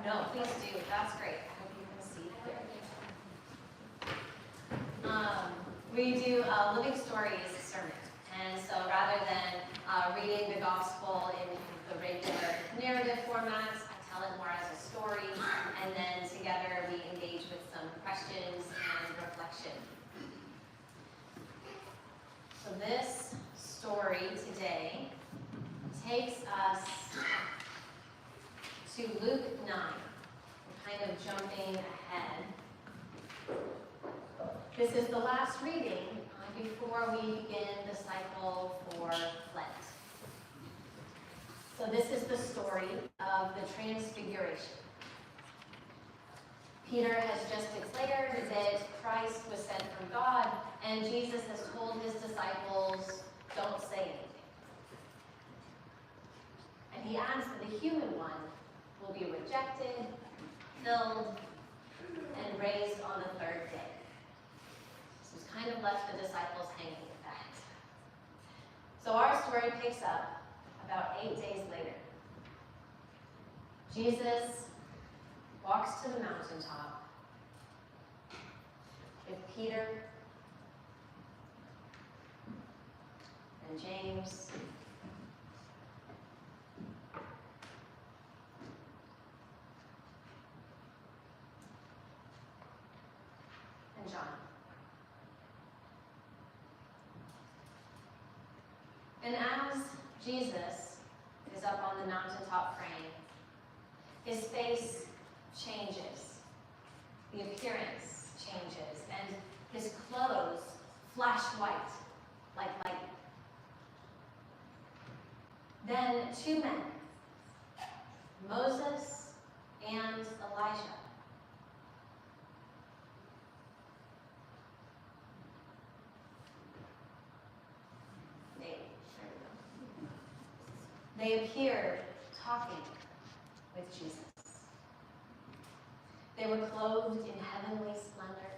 No, please do. That's great. I hope you can see clearly. We do Living Stories sermon. And so rather than reading the gospel in the regular narrative format, I tell it more as a story. And then together we engage with some questions and reflection. So this story today takes us to Luke 9. We're kind of jumping ahead. This is the last reading before we begin the cycle for Lent. So this is the story of the Transfiguration. Peter has just declared that Christ was sent from God, and Jesus has told his disciples, don't say anything. And he adds that the human one will be rejected, killed, and raised on the third day. So he's kind of left the disciples hanging with that. So our story picks up about 8 days later. Jesus walks to the mountaintop with Peter and James and John. And as Jesus is up on the mountaintop praying, his face changes, the appearance changes, and his clothes flash white like lightning. Then two men, Moses and Elijah, they appeared talking with Jesus. They were clothed in heavenly splendor,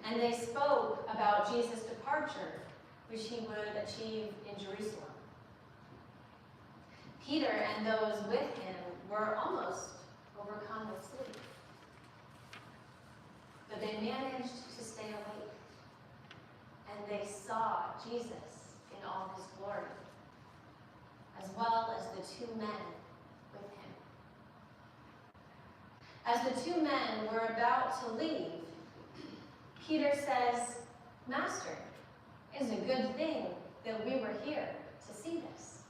and they spoke about Jesus' departure, which he would achieve in Jerusalem. Peter and those with him were almost overcome with sleep, but they managed to stay awake, and they saw Jesus in all his glory, as well as the two men with him. As the two men were about to leave, Peter says, Master, it is a good thing that we were here to see this.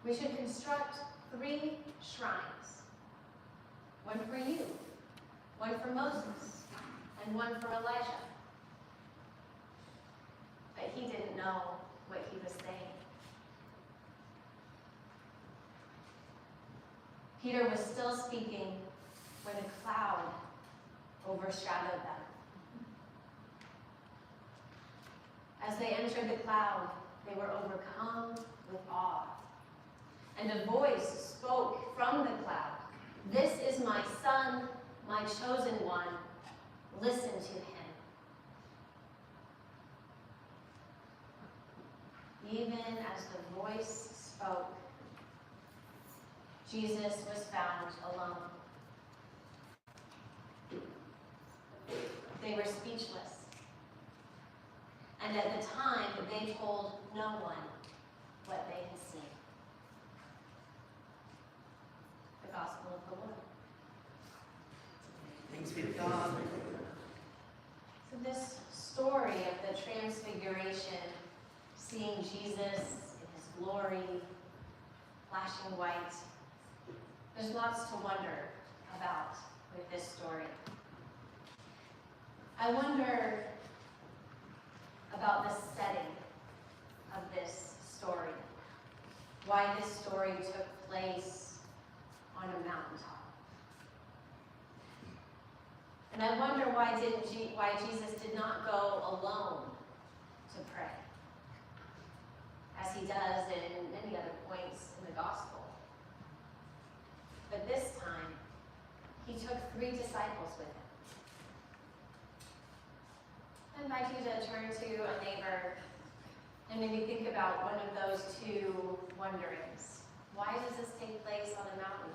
We should construct 3 shrines, one for you, one for Moses, and one for Elijah. But he didn't know what he was saying. Peter was still speaking when a cloud overshadowed them. As they entered the cloud, they were overcome with awe. And a voice spoke from the cloud, "This is my son, my chosen one. Listen to him." Even as the voice spoke, Jesus was found alone. They were speechless. And at the time, they told no one what they had seen. The Gospel of the Lord. Thanks be to God. So this story of the Transfiguration, seeing Jesus in his glory, flashing white, there's lots to wonder about with this story. I wonder about the setting of this story, why this story took place on a mountaintop. And I wonder why Jesus did not go alone to pray, as he does in many other points in the gospel. But this time, he took 3 disciples with him. I invite you to turn to a neighbor and maybe think about one of those 2 wonderings. Why does this take place on a mountain?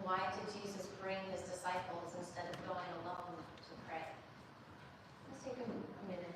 why did Jesus bring his disciples instead of going alone to pray? Let's take a minute.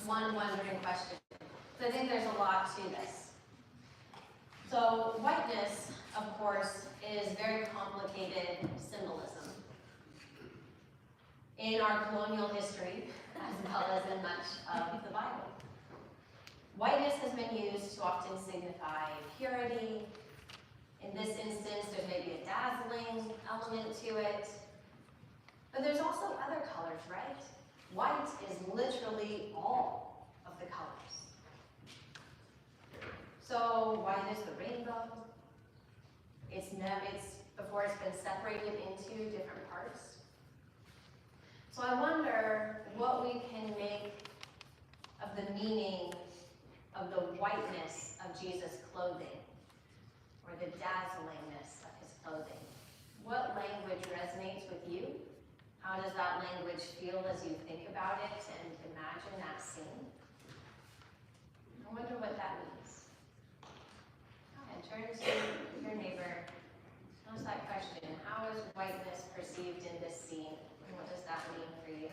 One wondering question. So I think there's a lot to this. So whiteness, of course, is very complicated symbolism. In our colonial history, as well as in much of the Bible. Whiteness has been used to often signify purity. In this instance, there's maybe a dazzling element to it. But there's also other colors, right? White is literally all of the colors. So white is the rainbow. It's before it's been separated into different parts. So I wonder what we can make of the meaning of the whiteness of Jesus' clothing, or the dazzlingness of his clothing. What language resonates with you? How does that language feel as you think about it and imagine that scene? I wonder what that means. Go ahead, turn to your neighbor. Ask that question. How is whiteness perceived in this scene? And what does that mean for you?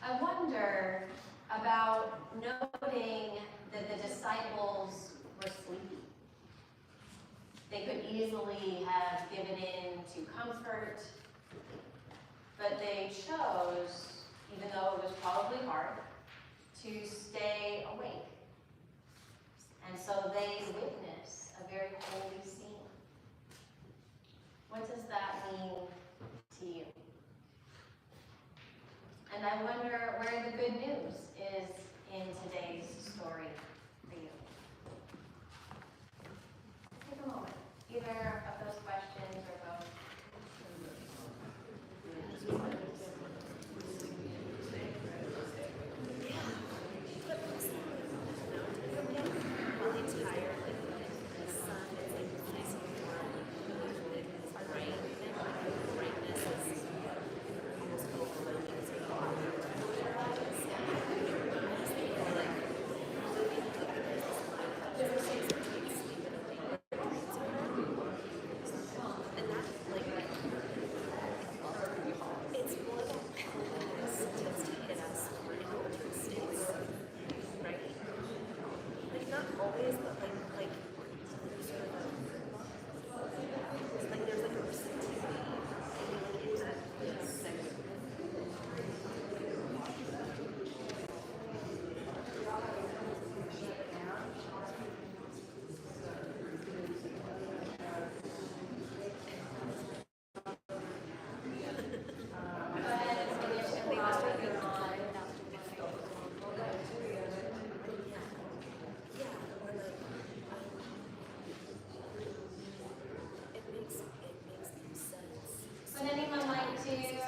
I wonder about noting that the disciples were sleepy. They could easily have given in to comfort, but they chose, even though it was probably hard, to stay awake. And so they witness a very holy scene. What does that mean to you? And I wonder where the good news is in today's story for you. Take a moment, either of those questions or both. Really tired, like the sun is like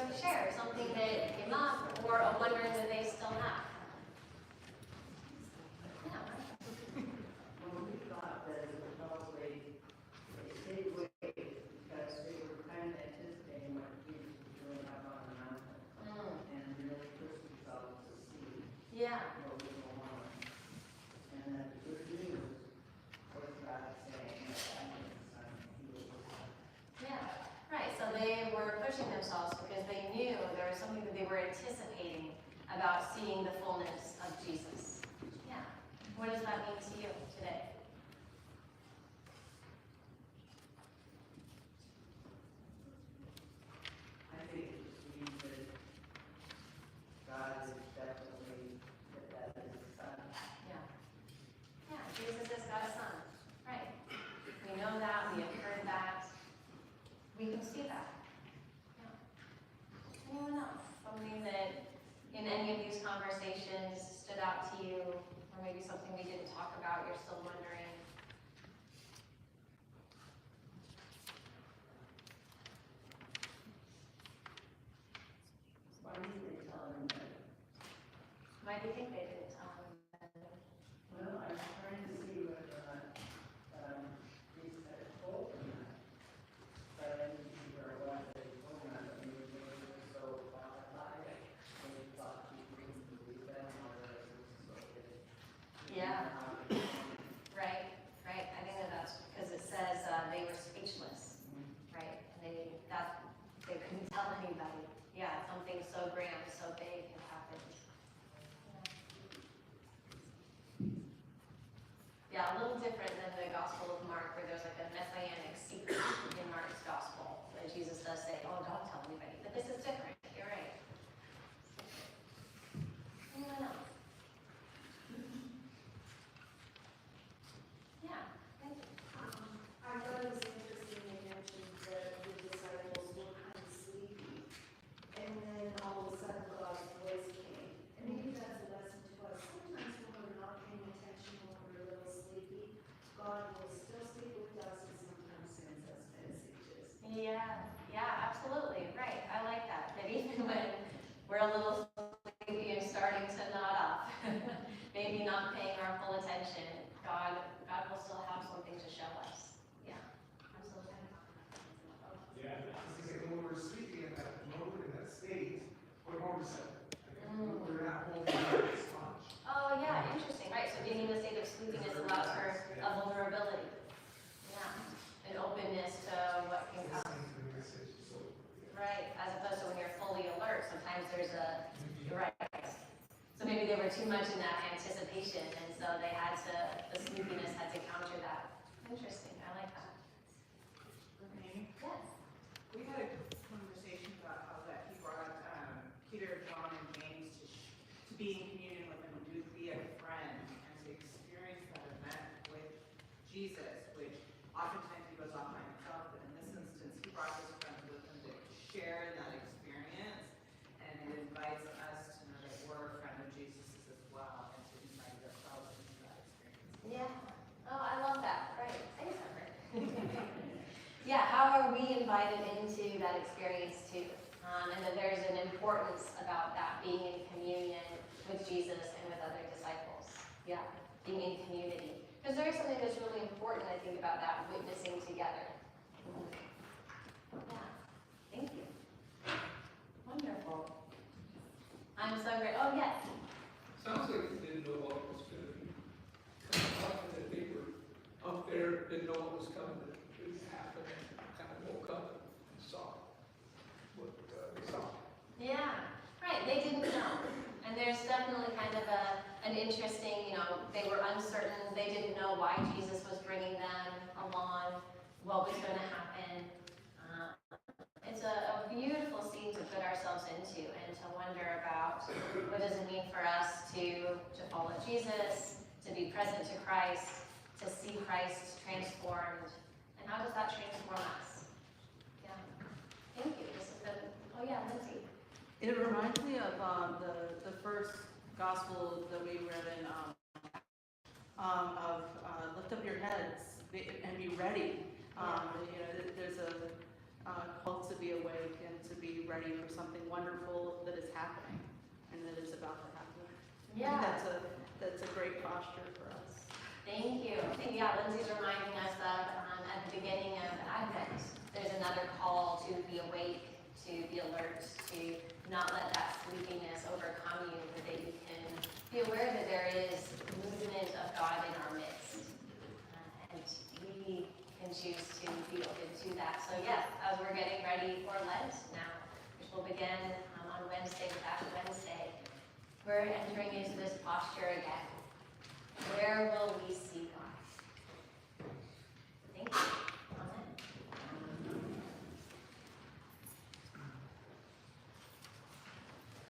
to share? Something that came up or a wonder that they still have? Yeah. Well, we thought that it was probably a stayed away because they were kind of anticipating what Jesus was doing up on the mountain and really pushed themselves to see Yeah. what was going on. And that the good news was God saying that I am the Son, He was the Son. Yeah. Right. So they were pushing themselves because they knew there was something that they were anticipating about seeing the fullness of Jesus. Yeah. What does that mean to you today? I think it just means that God is definitely that is the Son. Yeah. Yeah. Jesus has got a son. Right. We know that. We have heard that. We can see that. Yeah. Anyone else? Something that in any of these conversations stood out to you, or maybe something we didn't talk about, you're still wondering? Why didn't they tell him that? Why do you think they didn't tell him that? Well, I was trying to see whether or not Jesus had told them that. But I didn't see where it was that he told them that. I mean, they were so alive, and they thought he couldn't believe them, or it was so good. Yeah. Right, right. I think that that's because it says they were speechless, right? And they couldn't tell anybody. Yeah, something so grand, so big had happened. Yeah, a little different than the Gospel of Mark, where there's like a messianic secret in Mark's Gospel, that Jesus does say, "Oh, don't tell anybody." But this is different. You're right. Anyone else? Yeah, thank you. I thought it was interesting they mentioned that the disciples were kind of sleepy, and then all of a sudden God's voice came. And maybe that's a lesson to us. Sometimes when we're not paying attention, when we're a little sleepy, God will still speak with us and sometimes sends us messages. Yeah, yeah, absolutely. Right. I like that. That even when we're a little sleepy and starting to nod off, maybe not paying our full attention, God will still have something to show us. Yeah, absolutely. Yeah, it's like when we're sleeping in that mode, in that state, we're more receptive. We're not holding our response. Oh, yeah, interesting. Right. So being in a state of sleepiness allows for a vulnerability. Yeah, an openness to what can come. Right, as opposed to when you're fully alert, sometimes there's you're right. So maybe they were too much in that anticipation, and so the sleepiness had to counter that. Interesting, I like that. Amy? Yes. We had a conversation about how that he brought Peter, John, and James to be in communion with him, to be a friend, and to experience that event with Jesus, which oftentimes he goes off by himself, but in this instance, he brought his friends with him to share that experience, and it invites us to know that we're a friend of Jesus's as well, and to invite ourselves into that experience. Yeah. Oh, I love that. Right. Thanks, Amber. Yeah, how are we invited into that experience too? And that there's an importance about that, being in communion with Jesus and with other disciples. Yeah, being in community. Because there is something that's really important, I think, about that, witnessing together. Yeah, thank you. Wonderful. I'm so great. Oh, yes. Sounds like they didn't know what was going to be coming, that they were up there, didn't know what was coming, that it would happen, and kind of woke up and saw what they saw. Yeah, right. They didn't know. And there's definitely kind of an interesting, they were uncertain. They didn't know why Jesus was bringing them along, what was going to happen. It's a beautiful scene to put ourselves into and to wonder about what does it mean for us to follow Jesus, to be present to Christ, to see Christ transformed, and how does that transform us? Yeah. Thank you. This is oh yeah, Lindsay. It reminds me of the first gospel that we read in lift up your heads and be ready. There's called to be awake and to be ready for something wonderful that is happening and that is about to happen. I think Yeah. that's a great posture for us. Thank you. Yeah, Lindsay's reminding us of at the beginning of Advent, there's another call to be awake, to be alert, to not let that sleepiness overcome you, but that you can be aware that there is movement of God in our midst. And we can choose to be open to that. So yes, as we're getting ready for Lent now, which will begin on Wednesday with Ash Wednesday, we're entering into this posture again. Where will we see God?